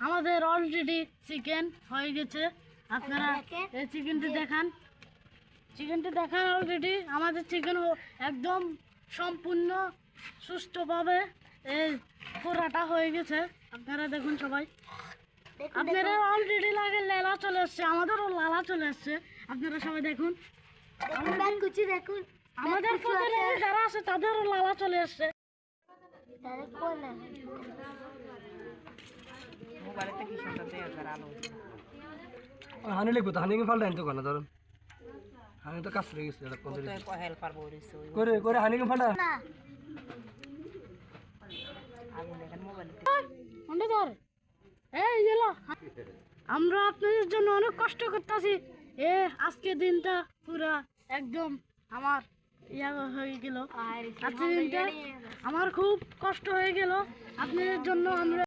আমাদের already chicken হয়ে গেছে। আপনারা এই চিকেনটি দেখান অলরেডি আমাদের চিকেন একদম সম্পূর্ণ সুষ্ঠুভাবে এই পোড়াটা হয়ে গেছে। আপনারা দেখুন সবাই, আপনারা অলরেডি লাগে লালা চলে আসছে, আমাদেরও লালা চলে আসছে। আপনারা সবাই দেখুন, দেখুন আমাদের যারা আছে তাদেরও লালা চলে আসছে। হানি লিখবো তো, হানি ফাল্টা তো কেন ধরুন, হানি তো কাজ করে গেছে করে করে হানি ফাল্টা আমরা আপনাদের জন্য অনেক কষ্ট করতেছি। আজকে দিনটা পুরা একদম আমার হয়ে গেল। আজকে দিনটা আমার খুব কষ্ট হয়ে গেল আপনাদের জন্য। আমরা